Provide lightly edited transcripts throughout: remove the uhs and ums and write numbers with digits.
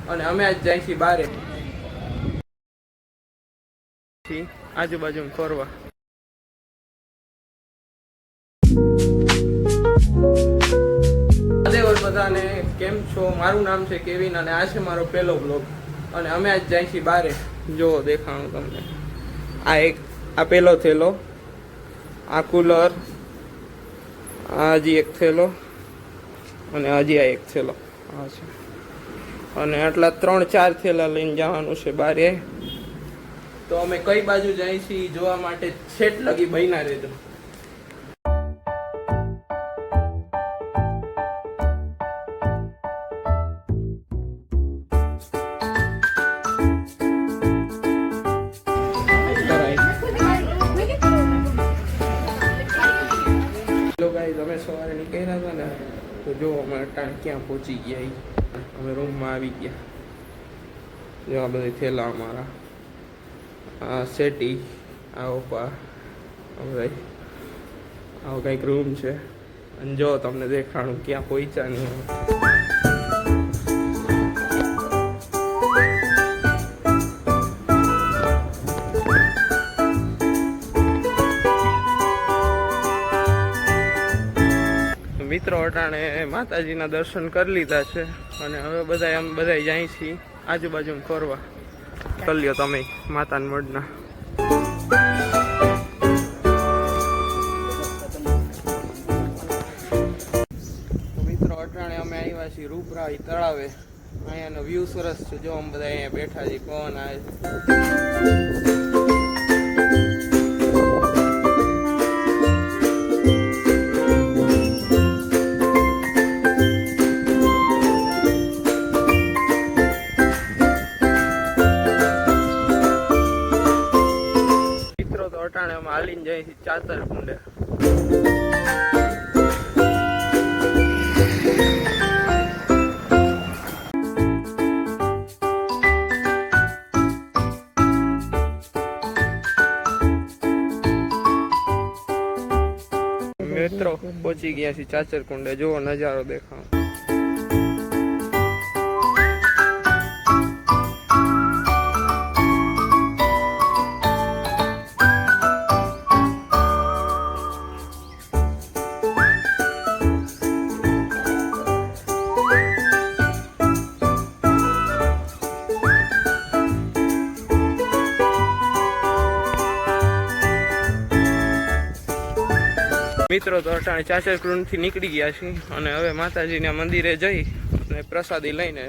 અને અમે આજ જાય છીએ બારે આજુબાજુ ફરવા. બધાને કેમ છો? મારું નામ છે કેવિન અને આ છે મારો પહેલો બ્લોગ. અને અમે આજ જાય છીએ બારે. જો દેખાણું તમને, આ પહેલો થેલો, આ કુલર, આ હજી એક થેલો અને હજી આ એક થેલો આ છે. અને આટલા 3-4 થેલા લઈને જવાનું છે બારે. તો અમે કઈ બાજુ જાય છીએ જોવા માટે છેટ લગી બન્યા રહેજો. અમે સવારે નીકળ્યા હતા ને તો જો અમે અટાણ ક્યાં પહોંચી ગયા. અમે રૂમમાં આવી ગયા. જો આ બધા થેલા અમારા, આ સેટી, આ ઓપા, ભાઈ આવો કંઈક રૂમ છે. અને જો તમને દેખાણું ક્યાં પહોંચ્યા નહીં. મિત્રો અટાણે માતાજીના દર્શન કરી લીધા છે અને હવે બધા જાય છીએ આજુબાજુ ફરવા. કરી લ્યો તમે માતાના મઢના. મિત્રો અટાણે અમે આવ્યા છીએ રૂપરાળી તળાવે. અહીંયાનો વ્યૂ સરસ છે. જો અમે બધા અહીંયા બેઠા છીએ. પવન આવે. અમે હાલીને જઈએ છીએ ચાતર કુંડે. મિત્રો પહોંચી ગયા છીએ ચાચર કુંડે. જોવો નજારો દેખાવ. મિત્રો તો અટાણે ચાચર કુંડથી નીકળી ગયા છીએ અને હવે માતાજીના મંદિરે જઈ અને પ્રસાદી લઈને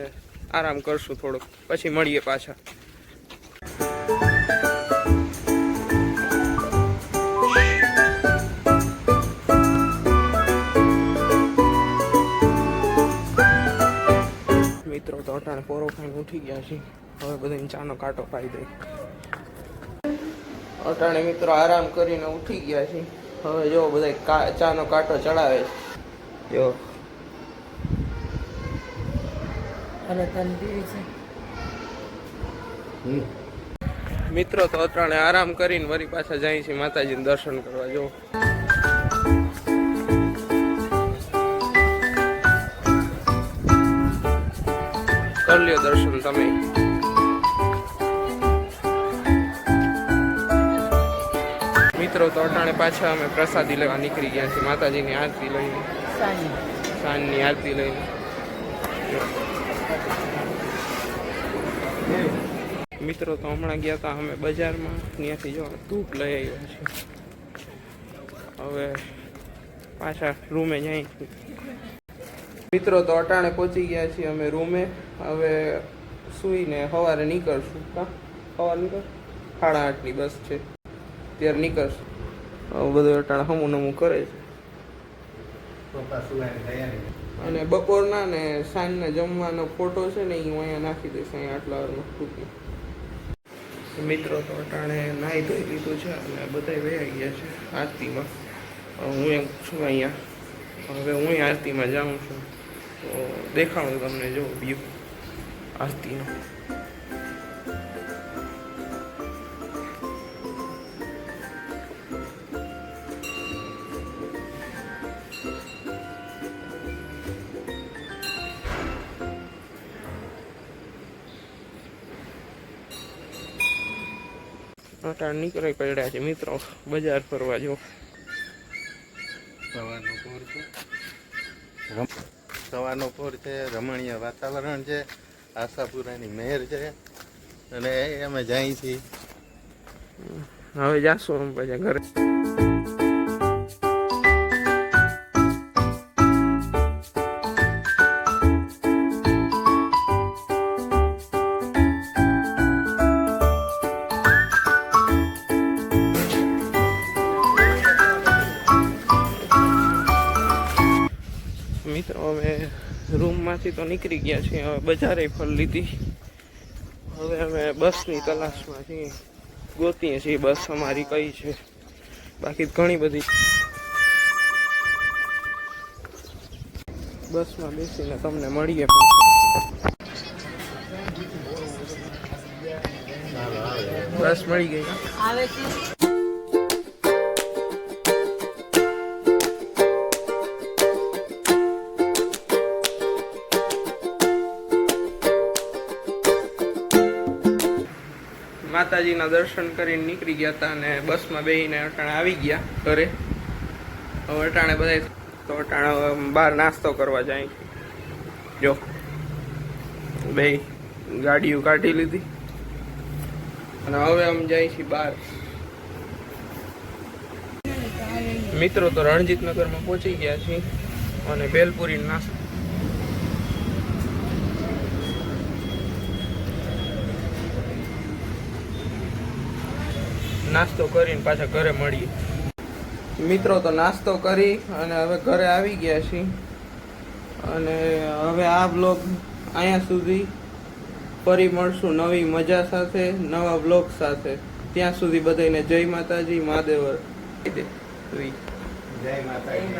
આરામ કરશું થોડોક, પછી મળીએ પાછા. મિત્રો તો અટાણે પોરો ખાઈને ઉઠી ગયા છીએ. હવે બધાને ચાનો કાંટો પાઈ દઈ. અટાણે મિત્રો આરામ કરીને ઉઠી ગયા છીએ. હવે જો બધા ચાનો કાંટો ચડાવે છે. જો મિત્રો તો અટાણે આરામ કરીને વળી પાછા જાય છે માતાજીને દર્શન કરવા. જો કરી લ્યો દર્શન તમે. મિત્રો તો અટાણે પાછા અમે પ્રસાદી લેવા નીકળી ગયા છીએ. માતાજીની આરતી લઈને, સાંજની આરતી લઈને. મિત્રો તો હમણાં ગયા હતા અમે બજારમાં, ત્યાંથી જો ધૂપ લઈ આવ્યા છે. હવે પાછા રૂમે જઈ. મિત્રો તો અટાણે પહોંચી ગયા છીએ અમે રૂમે. હવે સૂઈને સવારે નીકળશું. સવારે નીકળ 8:30ની બસ છે, ત્યારે નીકળશું. બધું અટાણે હમું નમું કરે છે. અને બપોરના ને સાંજના જમવાનો ફોટો છે ને એ હું અહીંયા નાખી દઈશ. અહીંયા આટલા વારમાં ટૂંકમાં. મિત્રો તો અટાણે નાહી ધોઈ લીધું છે અને બધા વહી ગયા છે આરતીમાં. હું એમ છું અહીંયા. હવે હું આરતીમાં જાઉં છું તો દેખાડું તમને. જો વ્યૂ આરતીનો. અટાણ નીકળી પડ્યા છે મિત્રો બજાર ફરવા જો. સવારનો પોર છે, રમણીય વાતાવરણ છે, આશાપુરાની મહેર છે અને અમે જાય છીએ. હવે જાશું અમે પછી ઘરે. મિત્રો અમે રૂમમાંથી તો નીકળી ગયા છીએ, હવે બજારે ફરી લીધી. હવે અમે બસની તલાશમાં છીએ, ગોતીએ છીએ બસ અમારી કઈ છે. બાકી ઘણી બધી બસમાં બેસીને તમને મળીએ. બસ મળી ગઈ આવે છે. માતાજીના દર્શન કરીને નીકળી ગયા હતા અને બસમાં બેસીને અટાણે આવી ગયા ઘરે. હવે અટાણે બધા તો અટાણે બહાર નાસ્તો કરવા જાય. જો બે ગાડીઓ કાઢી લીધી અને હવે અમે જાય છીએ બહાર. મિત્રો તો રણજીતનગરમાં પહોંચી ગયા છીએ અને ભેલપુરી નાસ્તો કરીને પાછા ઘરે મળીએ. મિત્રો તો નાસ્તો કરી અને હવે ઘરે આવી ગયા છીએ અને હવે આ બ્લોગ અહીંયા સુધી. ફરી મળશું નવી મજા સાથે, નવા બ્લોગ સાથે. ત્યાં સુધી બધાને જય માતાજી, મહાદેવર. જય માતાજી.